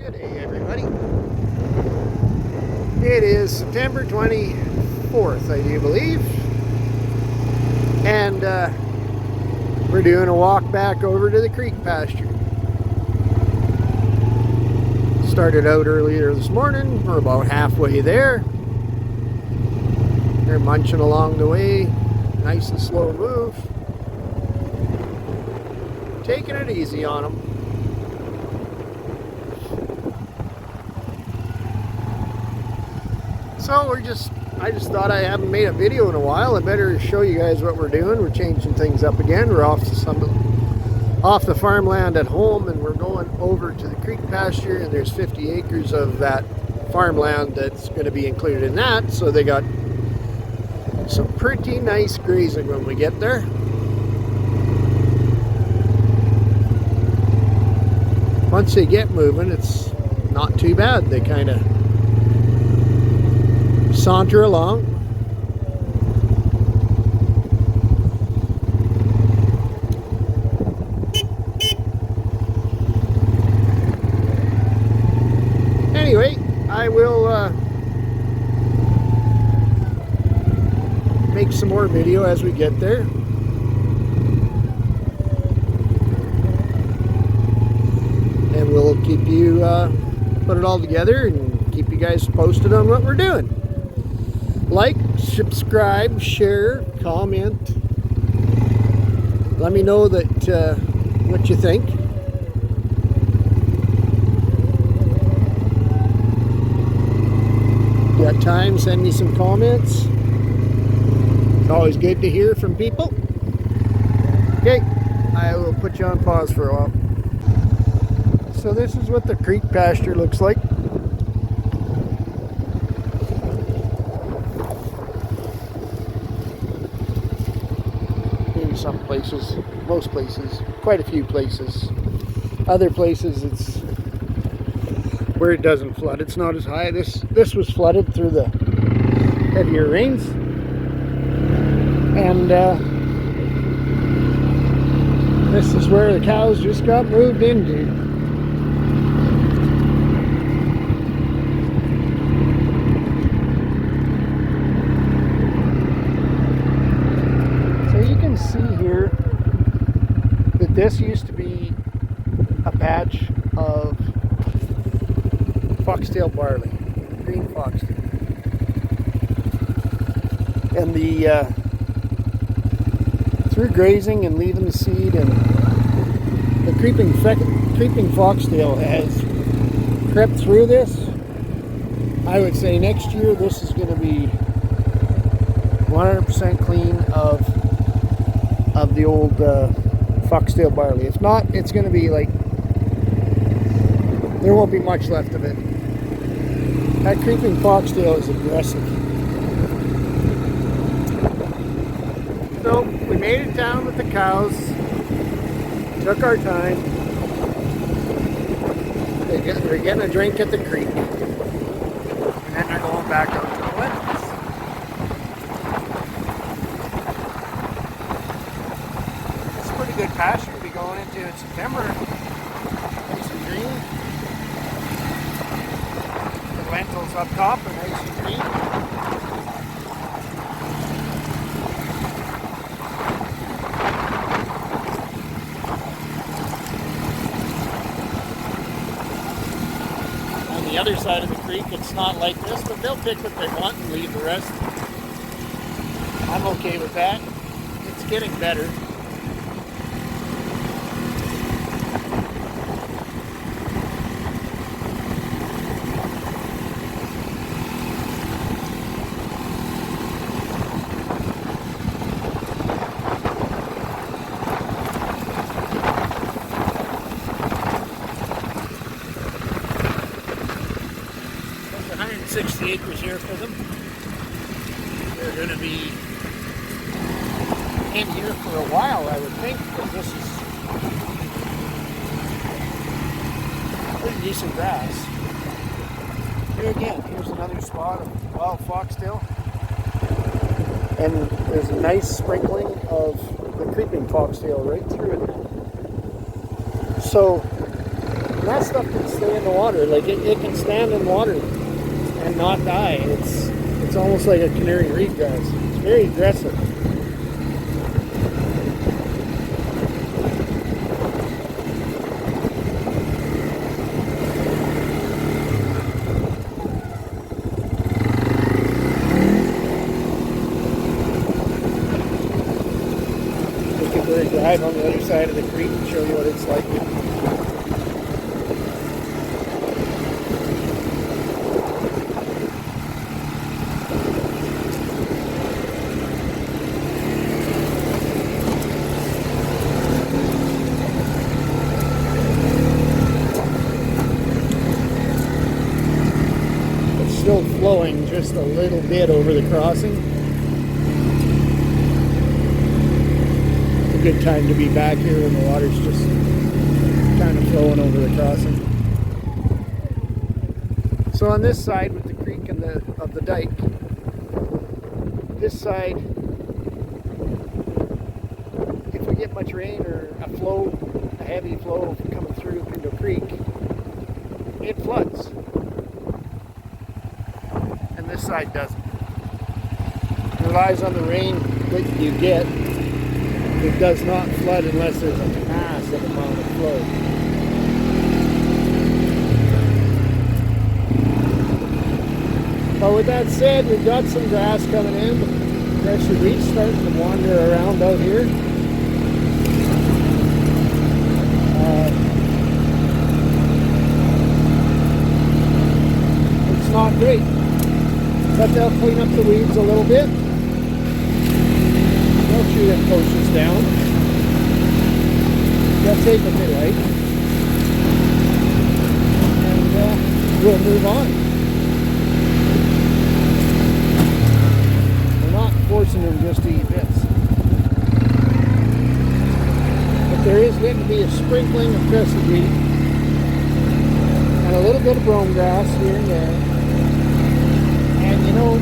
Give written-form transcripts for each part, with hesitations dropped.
Good day, everybody. It is September 24th, I do believe. And we're doing a walk back over to the creek pasture. Started out earlier this morning. We're about halfway there. They're munching along the way. Nice and slow move. Taking it easy on them. So I just thought I haven't made a video in a while. I better show you guys what we're doing. We're changing things up again. We're off the farmland at home, and we're going over to the creek pasture, and there's 50 acres of that farmland that's going to be included in that. So they got some pretty nice grazing when we get there. Once they get moving, it's not too bad. They kind of saunter along. Anyway, I will make some more video as we get there. And we'll keep you put it all together and keep you guys posted on what we're doing. Like, subscribe, share, comment. Let me know that what you think. Got time, send me some comments. It's always good to hear from people. Okay, I will put you on pause for a while. So this is what the creek pasture looks like. Maybe some places, most places, quite a few places. Other places it's where it doesn't flood. It's not as high. This was flooded through the heavier rains. And this is where the cows just got moved into. So you can see here that this used to be a patch of foxtail barley, green foxtail. And through grazing and leaving the seed, and the creeping foxtail has crept through this. I would say next year this is going to be 100% clean of the old foxtail barley. If not, it's going to be like, there won't be much left of it. That creeping foxtail is aggressive. So we made it down with the cows. Took our time. They're getting a drink at the creek, and then they're going back out to the wetlands. It's a pretty good pasture to be going into in September. Nice and green. The lentils up top are nice and green. The other side of the creek, it's not like this, but they'll pick what they want and leave the rest. I'm okay with that. It's getting better. There's 160 acres here for them. They're going to be in here for a while, I would think, because this is pretty decent grass. Here again, here's another spot of wild foxtail. And there's a nice sprinkling of the creeping foxtail right through it. So And that stuff can stay in the water. Like it can stand in water and not die. It's almost like a canary reed grass. It's very aggressive. We could go drive on the other side of the creek and show you what it's like. Still flowing just a little bit over the crossing. It's a good time to be back here when the water's just kind of flowing over the crossing. So on this side with the creek and of the dike, this side, if we get much rain or a heavy flow coming through Pinto Creek, it floods. This side doesn't. It relies on the rain that you get. It does not flood unless there's a massive amount of flow. But with that said, we've got some grass coming in. There's the reeds starting to wander around out here. It's not great. But they'll clean up the weeds a little bit. They'll chew them posts down. They'll take what they like. And we'll move on. We're not forcing them just to eat bits. But there is going to be a sprinkling of crested wheat and a little bit of brome grass here and there. And you know,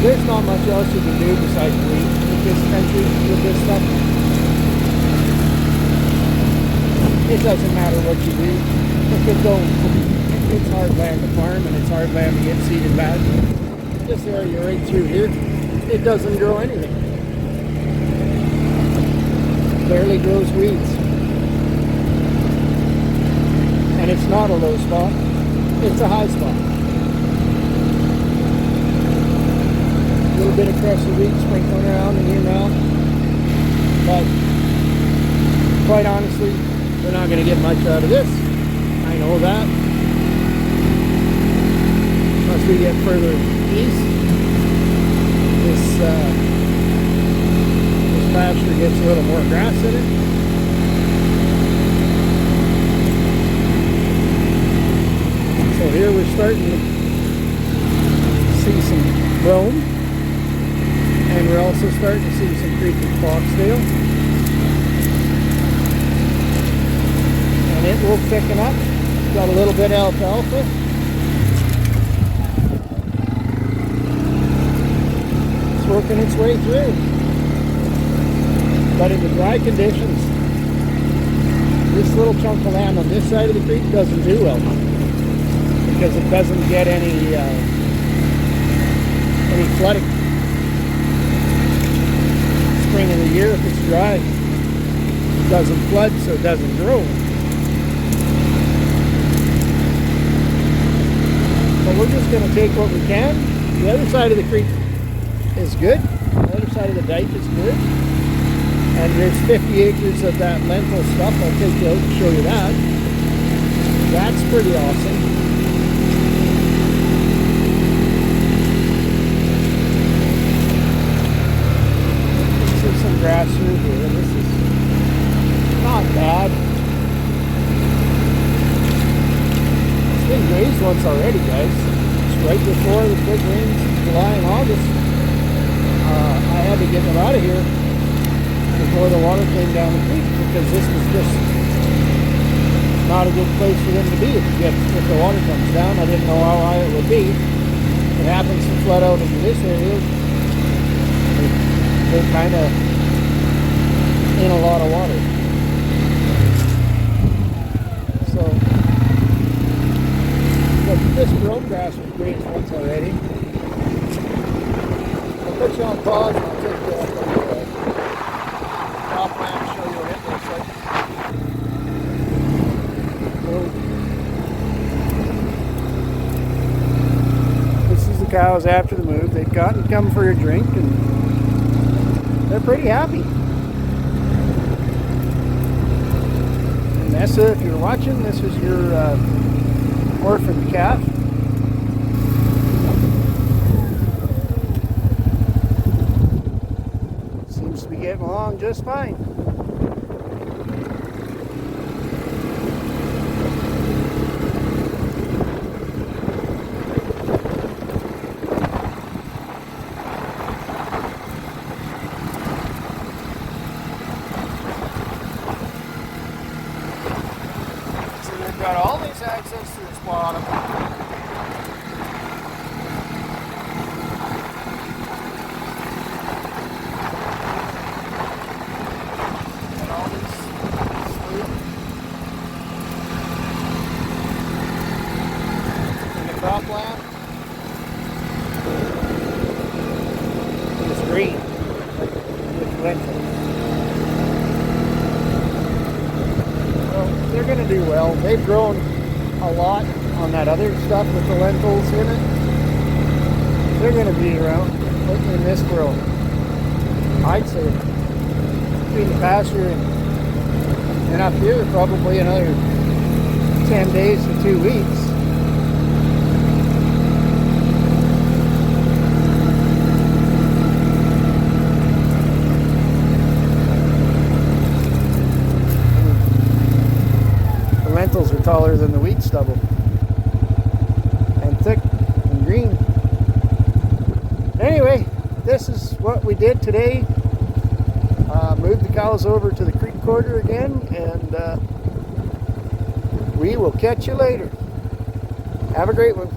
there's not much else you can do besides wheat with this country, with this stuff. It doesn't matter what you do. It's hard land to farm and it's hard land to get seeded bad. This area right through here, it doesn't grow anything. It barely grows weeds. And it's not a low spot. It's a high spot. A little bit of crested wheat sprinkling around in here now. But quite honestly, we're not going to get much out of this. I know that. Once we get further east, this pasture gets a little more grass in it. So here we're starting to see some brome, and we're also starting to see some creek and foxtail. And it will thicken up. Got a little bit of alfalfa. It's working its way through. But in the dry conditions, this little chunk of land on this side of the creek doesn't do well. Because it doesn't get any flooding. Spring of the year, if it's dry, it doesn't flood, so it doesn't grow. But we're just going to take what we can. The other side of the creek is good. The other side of the dike is good. And there's 50 acres of that lentil stuff. I'll take you out and show you that. That's pretty awesome. Some grass through here. This is not bad. It's been grazed once already, guys. It's right before the big rains in July and August. I had to get them out of here before the water came down the creek because this was just not a good place for them to be. If the water comes down, I didn't know how high it would be. It happens to flood out into this area. They're kind of in a lot of water. pasture grazed once already. I'll put you on pause and I'll take you up on the top lamp and show you what it looks like. This is the cows after the move. They've come for a drink and they're pretty happy. And Nessa, if you're watching, this is your orphan calf. Seems to be getting along just fine. So they've got all this access to this bottom. And all this sloop. And the cropland is green with lentils. Well, they're going to do well. They've grown a lot on that other stuff with the lentils in it. They're going to be around in this row. I'd say between the pasture and up here, probably another 10 days to 2 weeks. The lentils are taller than the wheat stubble and thick and green. Anyway, this is what we did today. Moved the cows over to the creek quarter again, and we will catch you later. Have a great one.